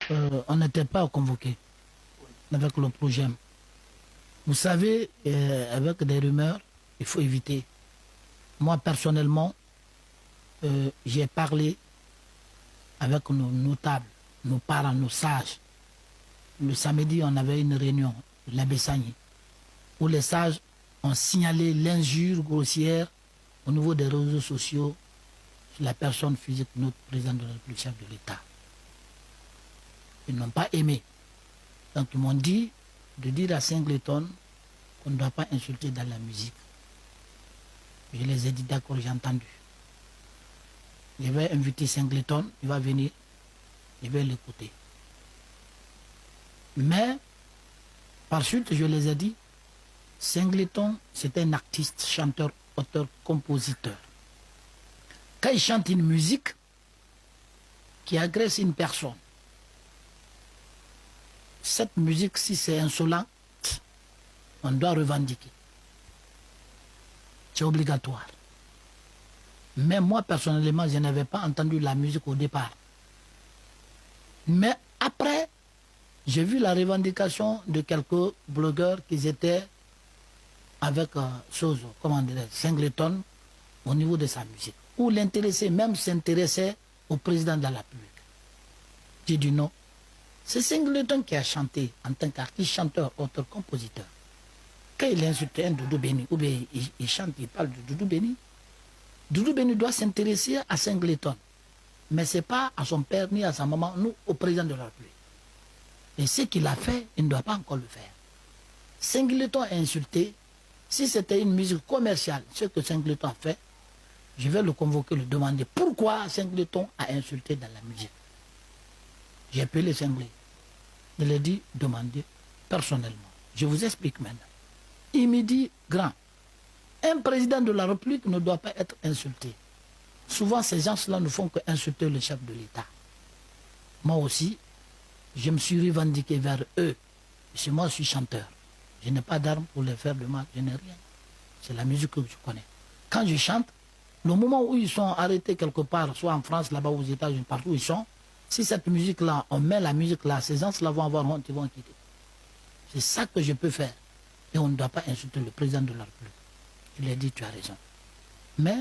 on n'était pas convoqué avec le projet. Vous savez, avec des rumeurs, il faut éviter. Moi, personnellement, j'ai parlé avec nos notables, nos parents, nos sages. Le samedi, on avait une réunion, l'abbé Sagni, où les sages ont signalé l'injure grossière au niveau des réseaux sociaux sur la personne physique de notre président de la République, chef de l'État. Ils n'ont pas aimé. Donc ils m'ont dit de dire à Singleton qu'on ne doit pas insulter dans la musique. Je les ai dit d'accord, j'ai entendu. Je vais inviter Singleton, il va venir, je vais l'écouter. Mais, par suite, je les ai dit, Singleton, c'est un artiste, chanteur, auteur, compositeur. Quand il chante une musique qui agresse une personne, cette musique, si c'est insolent, on doit revendiquer. C'est obligatoire. Mais moi, personnellement, je n'avais pas entendu la musique au départ. Mais après, j'ai vu la revendication de quelques blogueurs qui étaient avec comment dire, Singleton au niveau de sa musique. Où l'intéressé même s'intéressait au président de la République. J'ai dit non. C'est Singleton qui a chanté en tant qu'artiste, chanteur, auteur, compositeur. Quand il insulte un Doudou Béni, ou bien il chante, il parle de Doudou Béni, Doudou Béni doit s'intéresser à Singleton. Mais ce n'est pas à son père ni à sa maman, nous, au président de la République. Et ce qu'il a fait, il ne doit pas encore le faire. Singleton a insulté. Si c'était une musique commerciale, ce que Singleton a fait, je vais le convoquer, le demander pourquoi Singleton a insulté dans la musique. J'ai appelé Singleton. Je lui ai dit, demandez personnellement. Je vous explique maintenant. Il me dit, grand, un président de la République ne doit pas être insulté. Souvent, ces gens-là ne font que insulter le chef de l'État. Moi aussi, je me suis revendiqué vers eux. Parce que moi, je suis chanteur. Je n'ai pas d'armes pour les faire de mal, je n'ai rien. C'est la musique que je connais. Quand je chante, le moment où ils sont arrêtés quelque part, soit en France, là-bas, aux États-Unis, partout où ils sont, si cette musique-là, on met la musique-là, ces gens-là vont avoir honte, ils vont quitter. C'est ça que je peux faire. Et on ne doit pas insulter le président de la République. Il a dit, tu as raison. Mais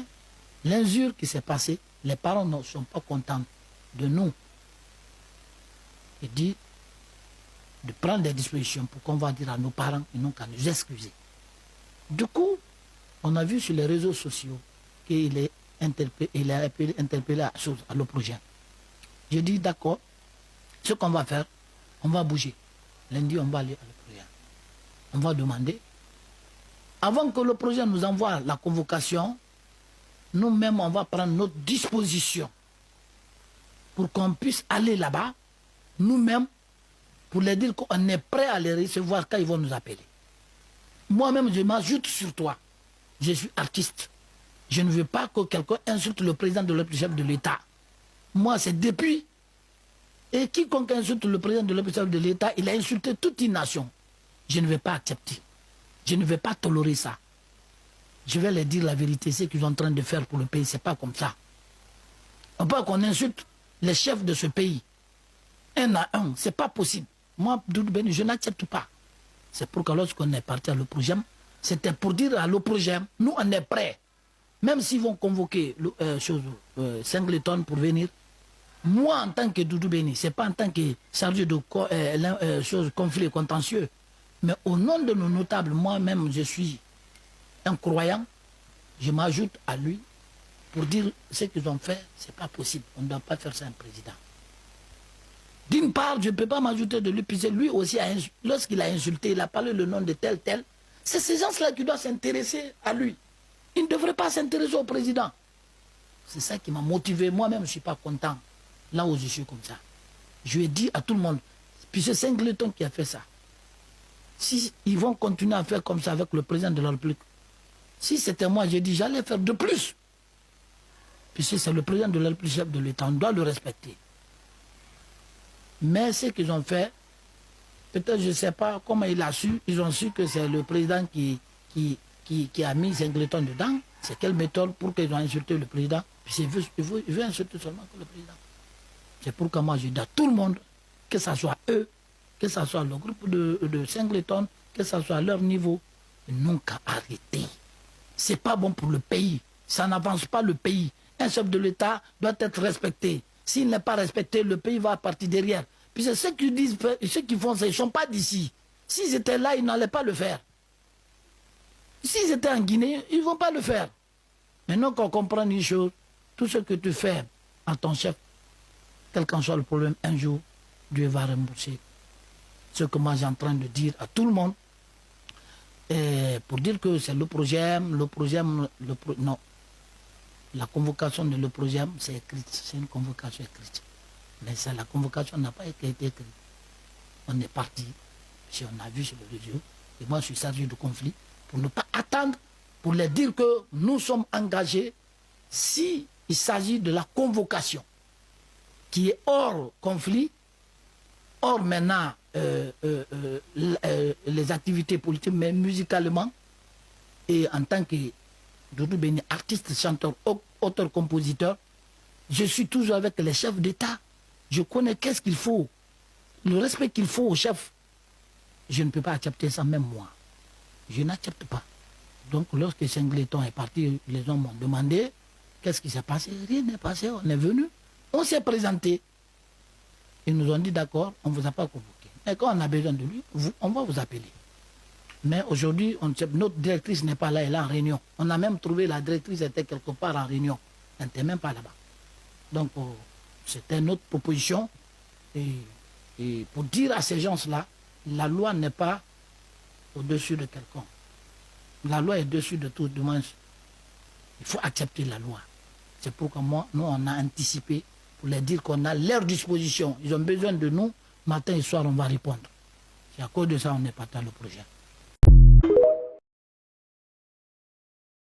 l'injure qui s'est passée, les parents ne sont pas contents de nous. Il dit de prendre des dispositions pour qu'on va dire à nos parents, ils n'ont qu'à nous excuser. Du coup, on a vu sur les réseaux sociaux qu'il est interpellé, il a interpellé à l'opprojet. J'ai dit, d'accord, ce qu'on va faire, on va bouger. Lundi, on va aller à l'opprojet. On va demander, avant que le projet nous envoie la convocation, nous-mêmes, on va prendre notre disposition pour qu'on puisse aller là-bas, nous-mêmes, pour leur dire qu'on est prêt à les recevoir quand ils vont nous appeler. Moi-même, je m'ajoute sur toi. Je suis artiste. Je ne veux pas que quelqu'un insulte le président de chef de l'État. Moi, c'est depuis. Et quiconque insulte le président de chef de l'État, il a insulté toute une nation. Je ne vais pas accepter. Je ne vais pas tolérer ça. Je vais leur dire la vérité, ce qu'ils sont en train de faire pour le pays, ce n'est pas comme ça. On peut qu'on insulte les chefs de ce pays. Un à un, ce n'est pas possible. Moi, Doudou Béni, je n'accepte pas. C'est pourquoi lorsqu'on est parti à l'opprojem, c'était pour dire à l'opprojem, nous on est prêts. Même s'ils vont convoquer Singleton pour venir, moi en tant que Doudou Béni, ce n'est pas en tant que chargé de conflit contentieux, mais au nom de nos notables, moi-même je suis un croyant, je m'ajoute à lui pour dire ce qu'ils ont fait, ce n'est pas possible. On ne doit pas faire ça à un président. D'une part, je ne peux pas m'ajouter de lui, puisque lui aussi, lorsqu'il a insulté, il a parlé le nom de tel, tel. C'est ces gens-là qui doivent s'intéresser à lui. Ils ne devraient pas s'intéresser au président. C'est ça qui m'a motivé. Moi-même, je ne suis pas content. Là où je suis comme ça. Je lui ai dit à tout le monde, puis c'est Singleton qui a fait ça. Si ils vont continuer à faire comme ça avec le président de la République, si c'était moi, j'ai dit, j'allais faire de plus. Puisque c'est le président de la République, chef de l'État, on doit le respecter. Mais ce qu'ils ont fait, peut-être je ne sais pas comment il a su, ils ont su que c'est le président qui a mis Singleton dedans. C'est quelle méthode pour qu'ils ont insulté le président? Puis il veut insulter seulement que le président. C'est pourquoi moi je dis à tout le monde, que ce soit eux, que ce soit le groupe de Singleton, que ce soit à leur niveau, ils n'ont qu'à arrêter. Ce n'est pas bon pour le pays. Ça n'avance pas le pays. Un chef de l'État doit être respecté. S'il n'est pas respecté, le pays va partir derrière. Puis c'est ceux qui disent, ceux qui font ça, ils ne sont pas d'ici. S'ils étaient là, ils n'allaient pas le faire. S'ils étaient en Guinée, ils ne vont pas le faire. Maintenant qu'on comprend une chose, tout ce que tu fais à ton chef, quel qu'en soit le problème, un jour, Dieu va rembourser. Ce que moi j'ai en train de dire à tout le monde, pour dire que c'est le projet, non. La convocation de le projet, c'est écrit, c'est une convocation écrite. Mais ça, la convocation n'a pas été écrite. On est parti, si on a vu sur le réseau, et moi je suis chargé de conflit, pour ne pas attendre, pour leur dire que nous sommes engagés s'il s'agit de la convocation, qui est hors conflit, hors maintenant les activités politiques, mais musicalement, et en tant que Doudou Béni, artiste, chanteur, auteur, compositeur, je suis toujours avec les chefs d'État. Je connais qu'est-ce qu'il faut, le respect qu'il faut aux chefs. Je ne peux pas accepter ça, même moi. Je n'accepte pas. Donc, lorsque Singleton est parti, les gens m'ont demandé qu'est-ce qui s'est passé. Rien n'est passé, on est venu, on s'est présenté. Ils nous ont dit d'accord, on ne vous a pas convoqué. Mais quand on a besoin de lui, on va vous appeler. Mais aujourd'hui, notre directrice n'est pas là, elle est en réunion. On a même trouvé la directrice était quelque part en réunion. Elle n'était même pas là-bas. Donc, c'était notre proposition. Et pour dire à ces gens-là, la loi n'est pas au-dessus de quelqu'un. La loi est au-dessus de tout, du moins. Il faut accepter la loi. C'est pourquoi nous, on a anticipé pour leur dire qu'on a leur disposition. Ils ont besoin de nous. Matin et soir, on va répondre. C'est à cause de ça qu'on n'est pas dans le projet.